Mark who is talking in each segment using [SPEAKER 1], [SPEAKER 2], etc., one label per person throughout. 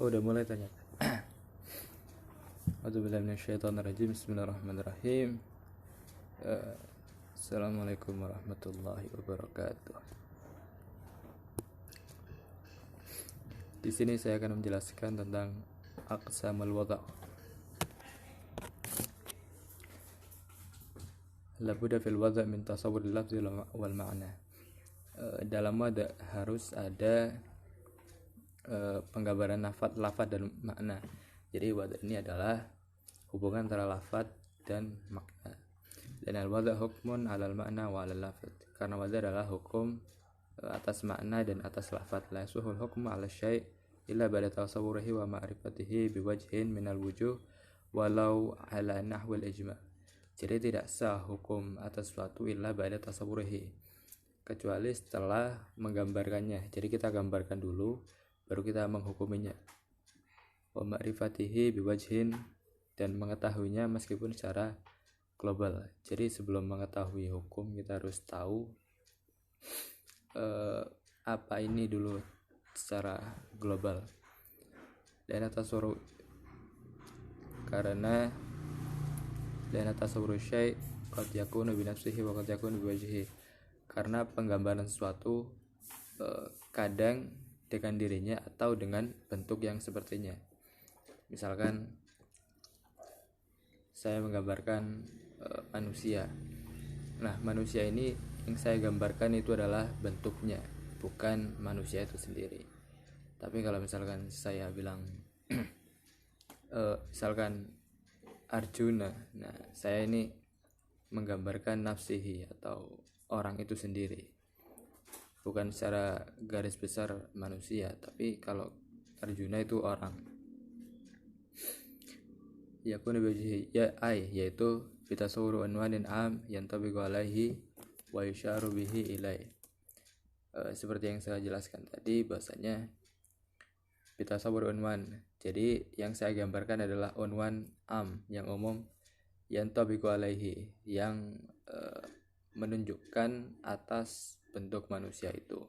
[SPEAKER 1] Oh, udah mulai ternyata. A'udzubillahi minasyaitonirrajim. Bismillahirrahmanirrahim. Assalamualaikum warahmatullahi wabarakatuh. Di sini saya akan menjelaskan tentang aqsamul wada'. La budda fil wada' min tasawwur al-lafzi wal ma'na. Dalam wada' harus ada penggambaran lafaz dan makna. Jadi wada' ini adalah hubungan antara lafaz dan makna. Dan al-wada' hukmun 'alal makna wa 'alal lafaz. Karena wada' adalah hukum atas makna dan atas lafaz. La yasuhul hukmu 'ala syai' illa ba'da tasawwurihi wa ma'rifatihi biwajhin minal wujuh walau 'ala nahwil ijma'. Jadi tidak sah hukum atas suatu illa ba'da tasawwurihi, kecuali setelah menggambarkannya. Jadi kita gambarkan dulu baru kita menghukuminya. Wa ma'rifatihi biwajhin, dan mengetahuinya meskipun secara global. Jadi sebelum mengetahui hukum kita harus tahu apa ini dulu secara global. Dan atas suruh, karena dan atas suruh syai' qad yakunu bi nafsihi wa qad yakunu bi wajhihi. Karena penggambaran sesuatu kadang dengan dirinya atau dengan bentuk yang sepertinya. Misalkan saya menggambarkan manusia. Nah, manusia ini yang saya gambarkan itu adalah bentuknya, bukan manusia itu sendiri. Tapi kalau misalkan saya bilang misalkan Arjuna, nah saya ini menggambarkan nafsihi atau orang itu sendiri, bukan secara garis besar manusia. Tapi kalau Arjuna itu orang, yakunu bihi ya yaitu bitasawwur unwanin am yantabiqu alaihi wa yusharu bihi ilai. Seperti yang saya jelaskan tadi bahasanya bitasawwur unwan. Jadi yang saya gambarkan adalah unwan am, yang umum, yantabiqu alaihi, yang menunjukkan atas bentuk manusia itu.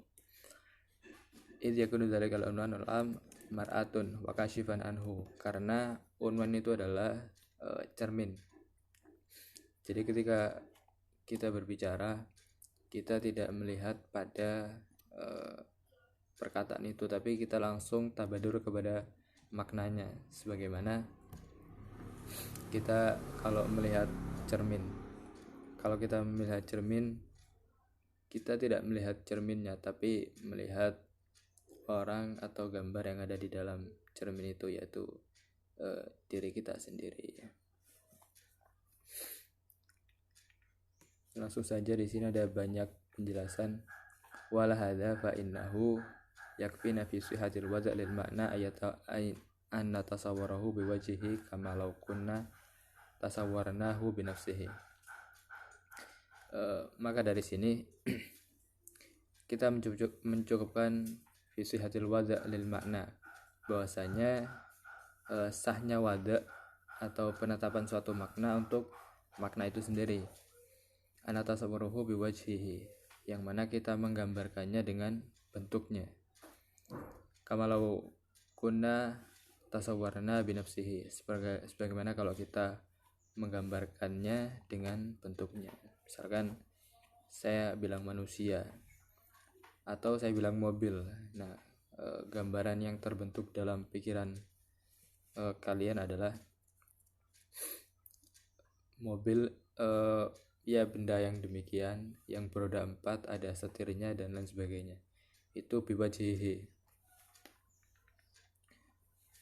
[SPEAKER 1] Idh yakunu dzalikal unwanul am mar'atun wa kashifan anhu, karena unwan itu adalah cermin. Jadi ketika kita berbicara, kita tidak melihat pada perkataan itu, tapi kita langsung tabadur kepada maknanya. Sebagaimana kita kalau melihat cermin, kalau kita melihat cermin, kita tidak melihat cerminnya, tapi melihat orang atau gambar yang ada di dalam cermin itu, yaitu diri kita sendiri. Langsung saja, di sini ada banyak penjelasan. Wala hadza fa innahu yakfina fi sihhatil wada' lil makna an natasawwarahu biwajhihi kama law kunna tasawwarnahu bi nafsihi. Maka dari sini kita mencukupkan fi sihhatil wada' lil makna, bahwasanya sahnya wada' atau penetapan suatu makna untuk makna itu sendiri. Anatasawwaruhu biwajhihi, yang mana kita menggambarkannya dengan bentuknya. Kamalau kunna tasawwarna binafsihi, sebagaimana kalau kita menggambarkannya dengan bentuknya. Misalkan saya bilang manusia atau saya bilang mobil. Nah, gambaran yang terbentuk dalam pikiran kalian adalah mobil, ya benda yang demikian, yang beroda 4, ada setirnya dan lain sebagainya. Itu biwajhihi.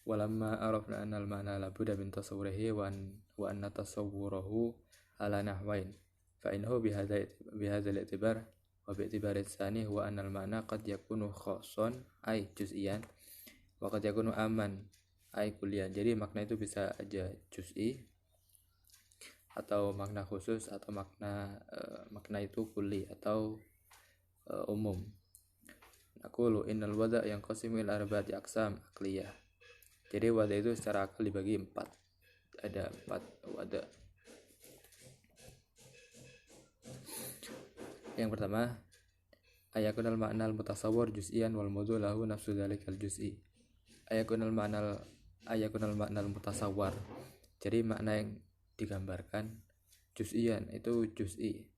[SPEAKER 1] Walamma arafna anal ma'na la budda min tasawwurihi wa an natasawwurahu ala nahwain fa innahu bihadzal i'tibar wa bi'tibari tsani wa anal ma'na qad yakunu khassan ay juz'iyan wa qad yakunu aman ay kulliyan. Jadi makna itu bisa aja juz'i atau makna khusus, atau makna itu kulli atau umum. Naqulu innal wada' yanqasimu ila arba'ati aqsam aqliyah. Jadi wada' itu secara akal dibagi 4. Ada 4 wada'. Yang pertama, ayakunal ma'nal mutasawwir juz'iyan wal mawdu' lahu nafsu dzalikal juz'i. ayakunal ma'nal mutasawwar. Jadi makna yang digambarkan juz'iyan itu juz'i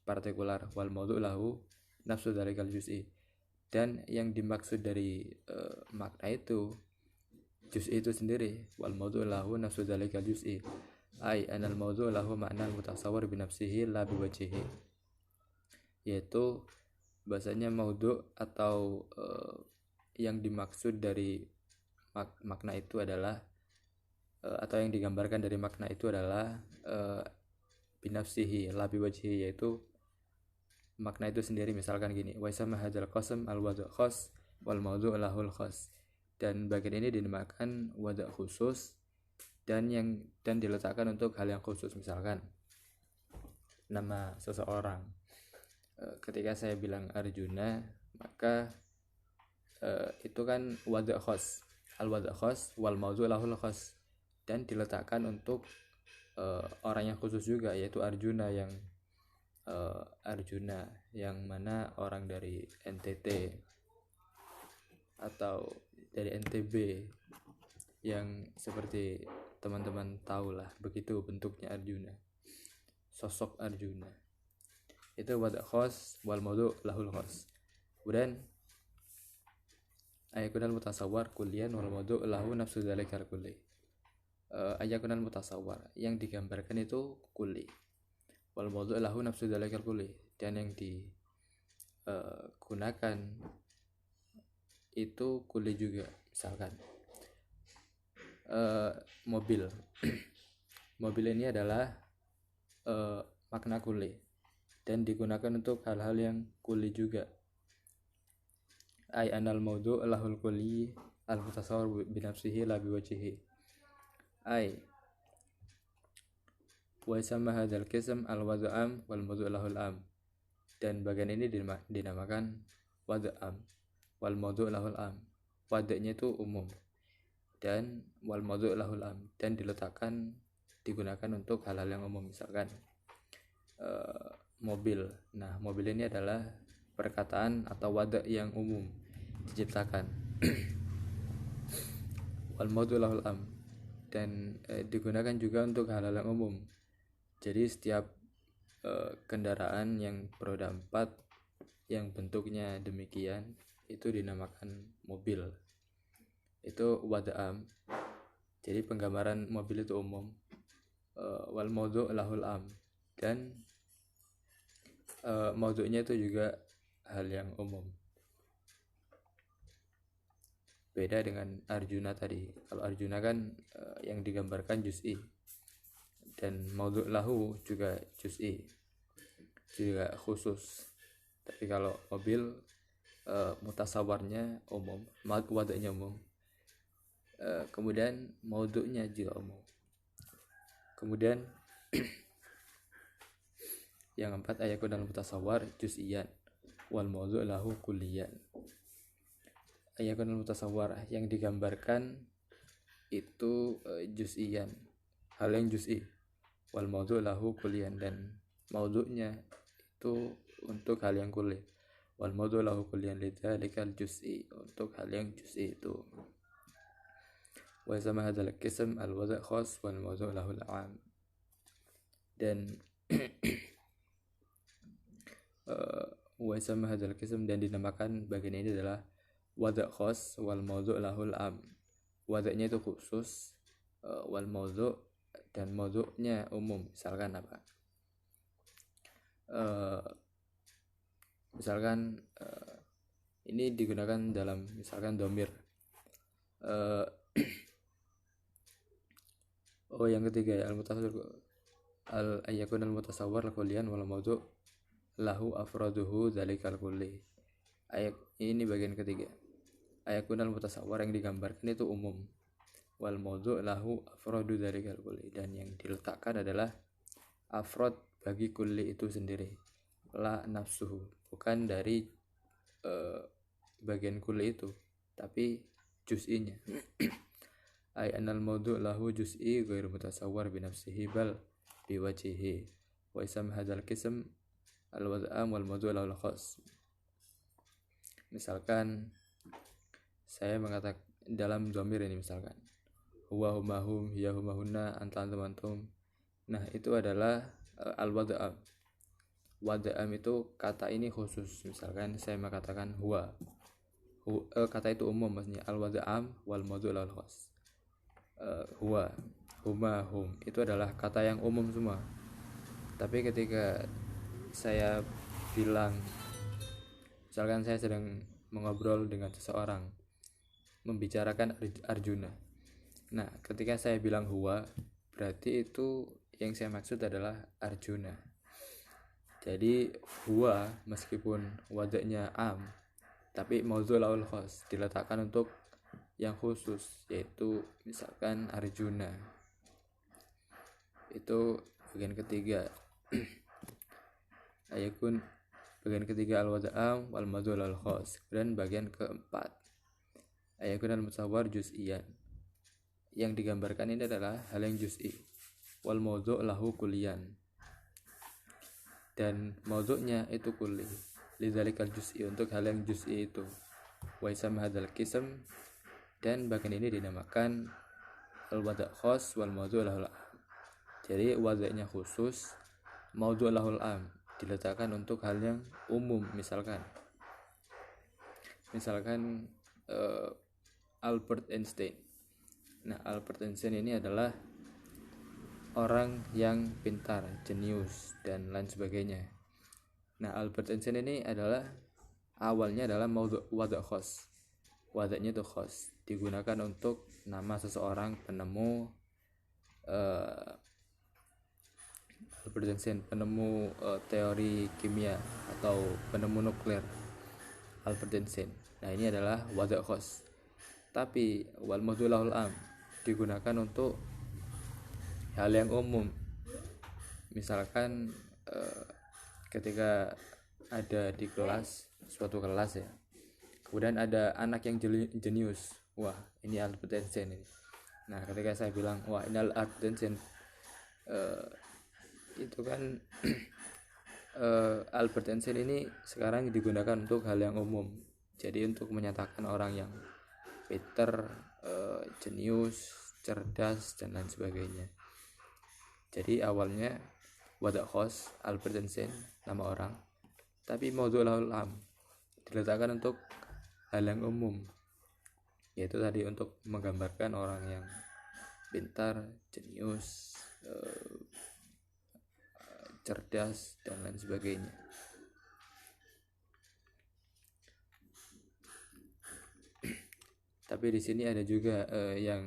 [SPEAKER 1] partikular, wal maudhu' lahu nafsu dzalikal juz'i. Dan yang dimaksud dari makna itu juz'i itu sendiri, wal maudhu' lahu nafsu dzalikal juz'i. Ai anal maudhu' lahu ma'nal mutasawwir bi nafsihi la bi wajhihi. Yaitu bahasanya maudhu' atau yang dimaksud dari makna itu adalah atau yang digambarkan dari makna itu adalah binafsihi la biwajhihi, yaitu makna itu sendiri. Misalkan gini, wa sama hadzal qasam al wadu' khas wal maudhu' lahul khas. Dan bagian ini dinamakan wadu' khusus dan diletakkan untuk hal yang khusus. Misalkan nama seseorang, ketika saya bilang Arjuna, maka itu kan wadu' khas, al wadu' khas wal maudhu' lahul khas, dan diletakkan untuk orang yang khusus juga, yaitu Arjuna yang mana orang dari NTT atau dari NTB, yang seperti teman-teman tahulah, begitu bentuknya Arjuna, sosok Arjuna. Itu wadu' khas wal maudhu' lahul khas. Kemudian ayakunal mutasawwar kulliyan wal maudhu' lahu nafsu dzalikal kulli. Ayakunal mutasawwar yang digambarkan itu kulli, wal maudhu' lahu nafsu dzalikal kulli, dan yang digunakan itu kulli juga. Misalkan mobil mobil ini adalah makna kulli dan digunakan untuk hal-hal yang kulli juga. Ai anal maudhu' lahul kulli al mutasawwir bi nafsihi la bi wajhihi. Ai wa sama hadzal qism al wad'am wal maudhu' lahul am. Dan bagian ini dinamakan wad'am wal maudhu' lahul am. Wad'nya itu umum dan wal maudhu' lahul am, dan digunakan untuk hal-hal yang umum. Misalkan mobil. Nah, mobil ini adalah perkataan atau wada' yang umum diciptakan. Wal maudhu' lahul am, dan digunakan juga untuk hal-hal yang umum. Jadi setiap kendaraan yang beroda 4 yang bentuknya demikian itu dinamakan mobil. Itu wada'am. Jadi penggambaran mobil itu umum. Wal maudhu' lahul am, dan maudhu'nya itu juga hal yang umum. Beda dengan Arjuna tadi. Kalau Arjuna kan yang digambarkan juz'i, dan maudhu' lahu juga juz'i, juga khusus. Tapi kalau mobil mutasawwarnya umum, wada'nya umum, kemudian maudhu'nya juga umum. Kemudian yang keempat, ayakunal mutasawwar juz'iyan wal maudhu' lahu kulliyan. Ayakunal mutasawwar yang digambarkan itu juz'iyan, hal yang juz'i, wal maudhu' lahu kulliyan, dan maudhu'nya itu untuk hal yang kulli. Wal maudhu' lahu kulliyan lidzalikal juz'i, untuk hal yang juz'i itu. Wa sama hadzal qism al wada' khas wal maudhu' lahu al 'am. Dan wa sama hadzal qism, dan dinamakan bagian ini adalah wada' khas wal maudhu' lahu al 'am. Wada'nya itu khusus, wal maudhu', dan maudhu'nya umum. Misalkan apa? Misalkan ini digunakan dalam misalkan dhamir. Yang ketiga ya, al ayakun al mutasawwar kulliyan wal maudhu' lahu afraduhu dzalikal kulli. Ayat ini bagian ketiga. Ayakun al mutasawwar yang digambarkan itu umum, wal maudhu' lahu afradu dzalikal kulli, dan yang diletakkan adalah afrad bagi kulli itu sendiri, la nafsuhu, bukan dari bagian kulli itu, tapi juz'inya. Ay anal maudhu' lahu juz'i ghairu mutasawwar bi nafsihi bal bi wajhihi. Wa isam hadzal qism al wad'am wal maudhu' lahu al khas. Misalkan saya mengatakan dalam dhamir ini, misalkan huwa huma hum hiya huma hunna anta antum antum. Nah itu adalah al-wad'am. Wad'am itu kata ini khusus, misalkan saya mengatakan huwa, kata itu umum, maksudnya al-wad'am wal mawdu' lahul khas. Huwa huma hum itu adalah kata yang umum semua. Tapi ketika saya bilang, misalkan saya sedang mengobrol dengan seseorang, membicarakan Arjuna. Nah, ketika saya bilang huwa, berarti itu yang saya maksud adalah Arjuna. Jadi huwa meskipun wadahnya am, tapi maudhu' lahul khas, diletakkan untuk yang khusus, yaitu misalkan Arjuna. Itu bagian ketiga. Ayakun bagian ketiga al-wada'am wal maudhu' lahul khas. Dan bagian keempat, ayakun al-musawwar juz'iyan. Yang digambarkan ini adalah hal yang juz'i, wal maudhu' lahu kulliyan, dan maudhu'nya itu kulli, lidzalikal juz'i, untuk hal yang juz'i itu. Wa isam hadzal qism, dan bagian ini dinamakan al-wada' khas wal maudhu' lahul am. Jadi wada'nya khusus, maudhu' lahul am, diletakkan untuk hal yang umum. Misalkan Albert Einstein. Nah, Albert Einstein ini adalah orang yang pintar, jenius, dan lain sebagainya. Nah, Albert Einstein ini adalah awalnya adalah wada' khas. Wada'nya itu khas, digunakan untuk nama seseorang penemu Albert Einstein, penemu teori kimia atau penemu nuklir, Albert Einstein. Nah, ini adalah wada' khas. Tapi wal maudhu' lahul am, digunakan untuk hal yang umum. Misalkan ketika ada di kelas, suatu kelas ya, kemudian ada anak yang jenius, wah ini Albert Einstein ini. Nah, ketika saya bilang wah ini Albert Einstein, itu kan Albert Einstein ini sekarang digunakan untuk hal yang umum. Jadi untuk menyatakan orang yang pinter, jenius, cerdas, dan lain sebagainya. Jadi awalnya wada' khas, Albert Einstein, nama orang, tapi maudhu' lahul am, diletakkan untuk hal yang umum, yaitu tadi untuk menggambarkan orang yang pintar, jenius, cerdas, dan lain sebagainya. Tapi di sini ada juga yang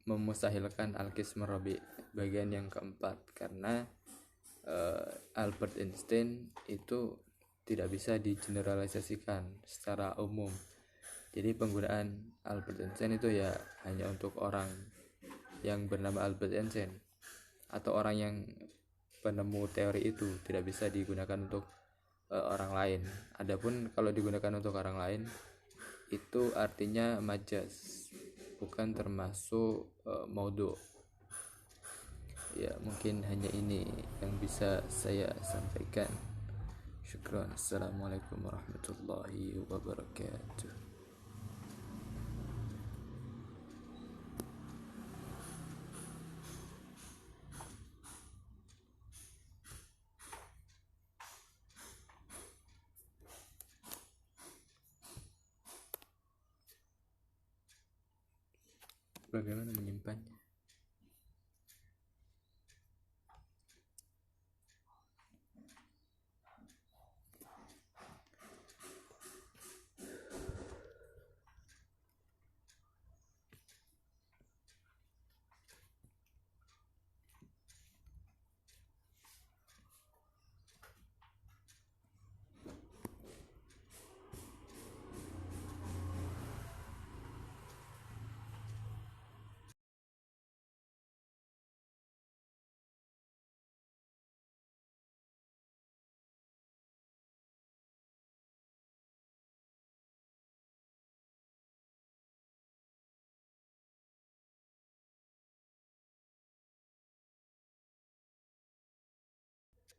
[SPEAKER 1] memustahilkan al-qism rabi', bagian yang keempat, karena Albert Einstein itu tidak bisa digeneralisasikan secara umum. Jadi penggunaan Albert Einstein itu ya hanya untuk orang yang bernama Albert Einstein atau orang yang penemu teori itu, tidak bisa digunakan untuk orang lain. Adapun kalau digunakan untuk orang lain, itu artinya majaz, bukan termasuk maudhu'. Ya, mungkin hanya ini yang bisa saya sampaikan. Syukran. Assalamualaikum warahmatullahi wabarakatuh. Bagaimana menyimpannya?